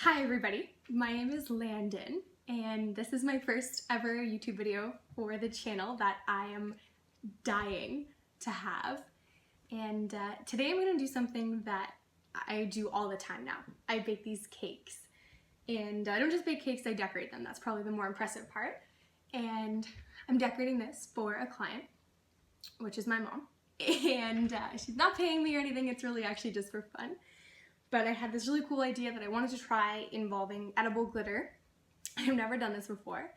Hi everybody, my name is Landon and this is my first ever YouTube video for the channel that I am dying to have. And today I'm going to do something that I do all the time now. I bake these cakes. And I don't just bake cakes, I decorate them. That's probably the more impressive part. And I'm decorating this for a client, which is my mom. And she's not paying me or anything, it's really actually just for fun. But I had this really cool idea that I wanted to try involving edible glitter. I've never done this before.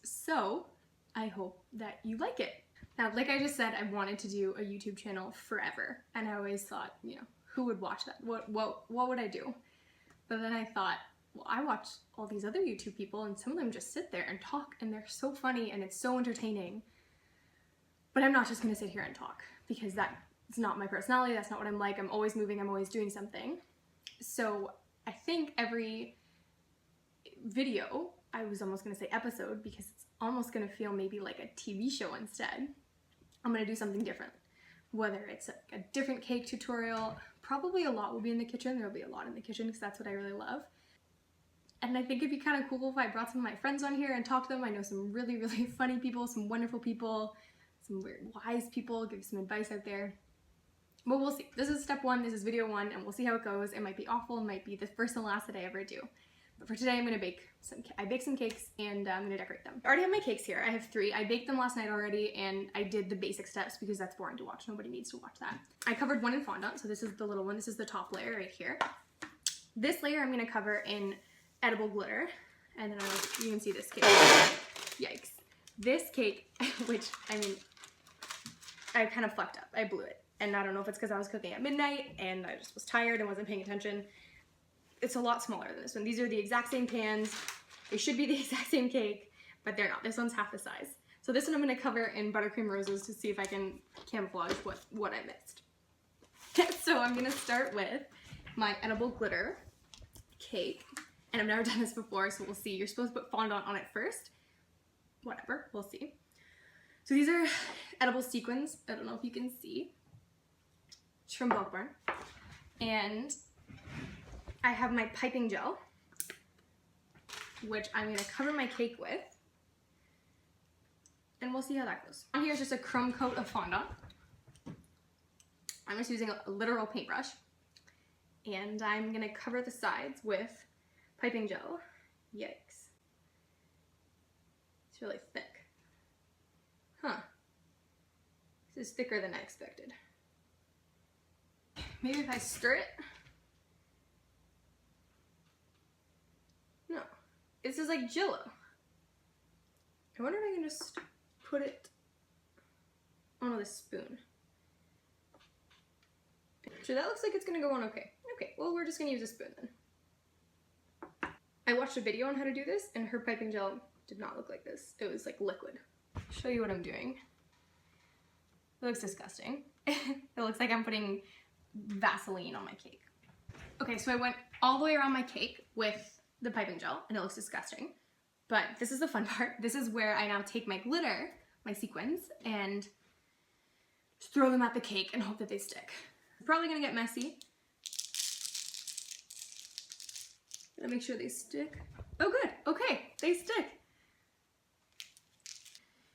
So I hope that you like it. Now, like I just said, I wanted to do a YouTube channel forever. And I always thought, you know, who would watch that? What would I do? But then I thought, well, I watch all these other YouTube people and some of them just sit there and talk and they're so funny and it's so entertaining. But I'm not just gonna sit here and talk because it's not my personality, that's not what I'm like. I'm always moving, I'm always doing something. So I think every video, I was almost gonna say episode because it's almost gonna feel maybe like a TV show instead. I'm gonna do something different. Whether it's a different cake tutorial, probably a lot will be in the kitchen. There'll be a lot in the kitchen because that's what I really love. And I think it'd be kind of cool if I brought some of my friends on here and talked to them. I know some really, really funny people, some wonderful people, some weird wise people, give some advice out there. But we'll see. This is step one, this is video one, and we'll see how it goes. It might be awful, it might be the first and last that I ever do. But for today, I'm gonna bake some cakes and I'm gonna decorate them. I already have my cakes here. I have 3. I baked them last night already and I did the basic steps because that's boring to watch. Nobody needs to watch that. I covered one in fondant, so this is the little one. This is the top layer right here. This layer I'm gonna cover in edible glitter, and then you can see this cake. Yikes. This cake, which, I mean, I kind of fucked up. I blew it. And I don't know if it's because I was cooking at midnight and I just was tired and wasn't paying attention. It's a lot smaller than this one. These are the exact same pans. They should be the exact same cake, but they're not. This one's half the size. So this one I'm gonna cover in buttercream roses to see if I can camouflage what I missed. So I'm gonna start with my edible glitter cake. And I've never done this before, so we'll see. You're supposed to put fondant on it first. Whatever, we'll see. So these are edible sequins. I don't know if you can see. It's from Bulk Barn. And I have my piping gel, which I'm gonna cover my cake with. And we'll see how that goes. On here is just a crumb coat of fondant. I'm just using a literal paintbrush. And I'm gonna cover the sides with piping gel. Yikes. It's really thick. Huh. This is thicker than I expected. Maybe if I stir it? No. This is like Jell-O. I wonder if I can just put it on with a spoon. So that looks like it's gonna go on okay. Okay, well we're just gonna use a spoon then. I watched a video on how to do this and her piping gel did not look like this. It was like liquid. I'll show you what I'm doing. It looks disgusting. It looks like I'm putting Vaseline on my cake. Okay, so I went all the way around my cake with the piping gel and it looks disgusting. But this is the fun part. This is where I now take my glitter, my sequins, and just throw them at the cake and hope that they stick. It's probably gonna get messy. Gotta make sure they stick. Oh good, okay, they stick.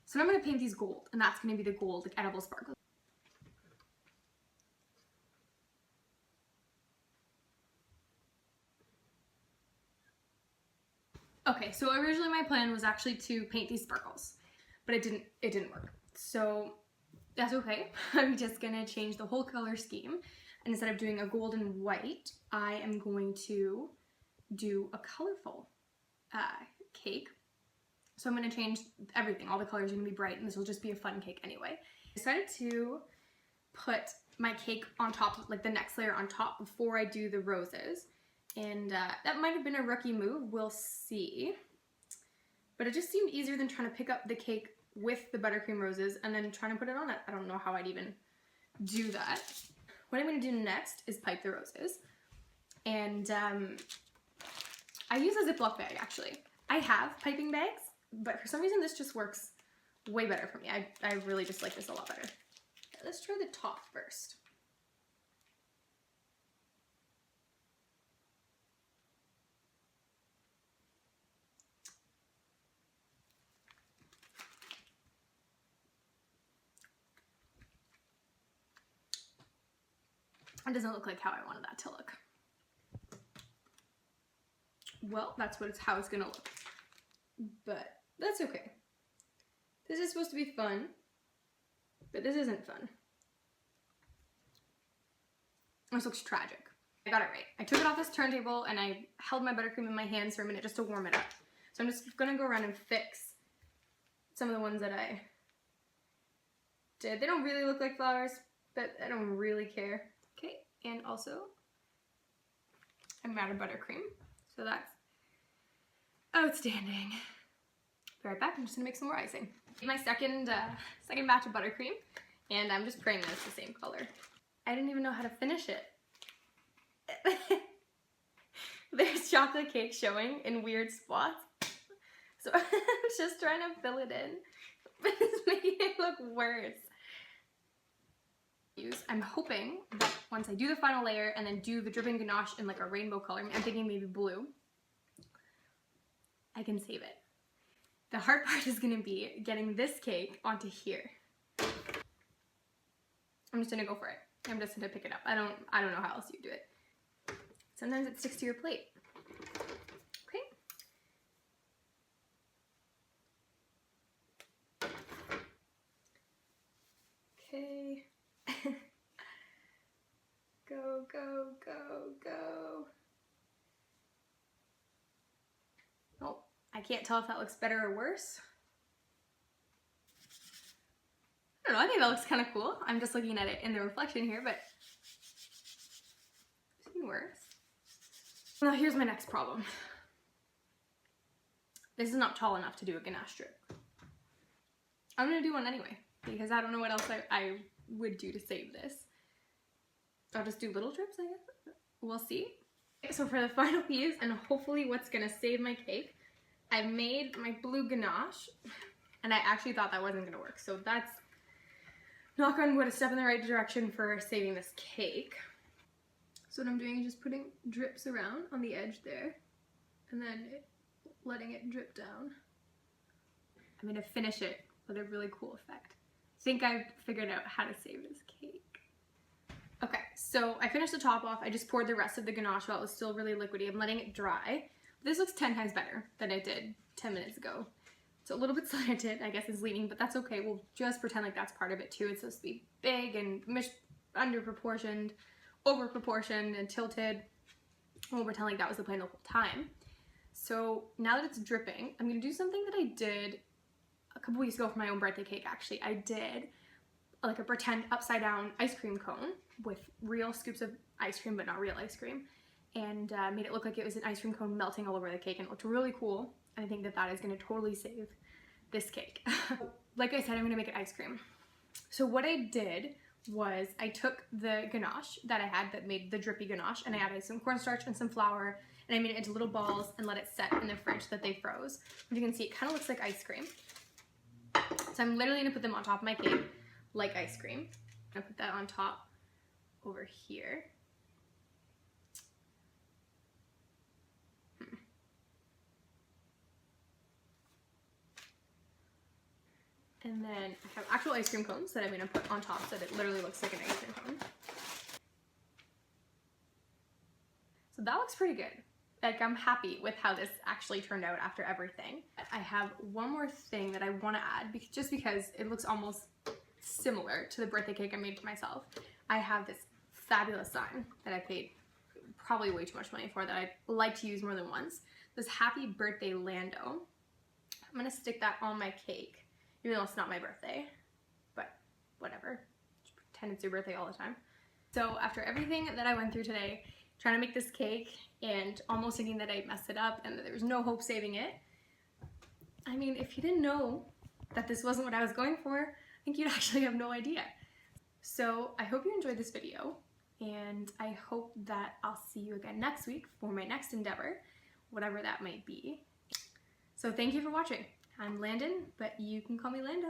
So now I'm gonna paint these gold, and that's gonna be the gold, like edible sparkles. Okay, so originally my plan was actually to paint these sparkles, but it didn't work. So that's okay. I'm just gonna change the whole color scheme, and instead of doing a gold and white, I am going to do a colorful cake. So I'm gonna change everything. All the colors are gonna be bright, and this will just be a fun cake anyway. I decided to put my cake on top, like the next layer on top, before I do the roses. And that might have been a rookie move, we'll see. But it just seemed easier than trying to pick up the cake with the buttercream roses and then trying to put it on it. I don't know how I'd even do that. What I'm gonna do next is pipe the roses. And I use a Ziploc bag actually. I have piping bags, but for some reason this just works way better for me. I really just like this a lot better. Let's try the top first. It doesn't look like how I wanted that to look. Well, that's how it's gonna look. But that's okay. This is supposed to be fun, but this isn't fun. This looks tragic. I got it right. I took it off this turntable and I held my buttercream in my hands for a minute just to warm it up. So I'm just gonna go around and fix some of the ones that I did. They don't really look like flowers, but I don't really care. Okay, and also I'm out of buttercream, so that's outstanding. Be right back. I'm just gonna make some more icing. My second batch of buttercream, and I'm just praying that it's the same color. I didn't even know how to finish it. There's chocolate cake showing in weird spots, so I'm just trying to fill it in, but it's making it look worse. I'm hoping that once I do the final layer and then do the dripping ganache in like a rainbow color, I'm thinking maybe blue, I can save it. The hard part is gonna be getting this cake onto here. I'm just gonna go for it. I'm just gonna pick it up. I don't know how else you do it. Sometimes it sticks to your plate. Okay. Okay. Go, go, go, go. Oh, I can't tell if that looks better or worse. I don't know, I think that looks kind of cool. I'm just looking at it in the reflection here, but it's even worse. Now here's my next problem. This is not tall enough to do a ganache strip. I'm gonna do one anyway, because I don't know what else I would do to save this. I'll just do little drips, I guess. We'll see. So for the final piece, and hopefully what's gonna save my cake, I made my blue ganache, and I actually thought that wasn't gonna work. So that's, knock on wood, a step in the right direction for saving this cake. So what I'm doing is just putting drips around on the edge there, and then letting it drip down. I'm gonna finish it with a really cool effect. I think I've figured out how to save this cake. Okay, so I finished the top off. I just poured the rest of the ganache while it was still really liquidy. I'm letting it dry. This looks 10 times better than it did 10 minutes ago. It's a little bit slanted, I guess it's leaning, but that's okay. We'll just pretend like that's part of it too. It's supposed to be big and under proportioned, over proportioned, and tilted. We'll pretend like that was the plan the whole time. So now that it's dripping, I'm gonna do something that I did a couple weeks ago for my own birthday cake actually. I did like a pretend upside down ice cream cone with real scoops of ice cream, but not real ice cream, and made it look like it was an ice cream cone melting all over the cake, and it looked really cool. And I think that that is gonna totally save this cake. Like I said, I'm gonna make it ice cream. So what I did was I took the ganache that I had that made the drippy ganache, and I added some cornstarch and some flour, and I made it into little balls and let it set in the fridge so that they froze. As you can see, it kind of looks like ice cream. So I'm literally gonna put them on top of my cake like ice cream. I'm gonna put that on top over here. And then I have actual ice cream cones that I'm gonna put on top so that it literally looks like an ice cream cone. So that looks pretty good. Like, I'm happy with how this actually turned out after everything. I have one more thing that I want to add, just because it looks almost similar to the birthday cake I made for myself. I have this fabulous sign that I paid probably way too much money for that I like to use more than once. This Happy Birthday Lando. I'm gonna stick that on my cake, even though it's not my birthday, but whatever. Just pretend it's your birthday all the time. So after everything that I went through today, trying to make this cake and almost thinking that I messed it up and that there was no hope saving it, I mean, if you didn't know that this wasn't what I was going for, I think you'd actually have no idea. So I hope you enjoyed this video, and I hope that I'll see you again next week for my next endeavor, whatever that might be. So thank you for watching. I'm Landon, but you can call me Lando.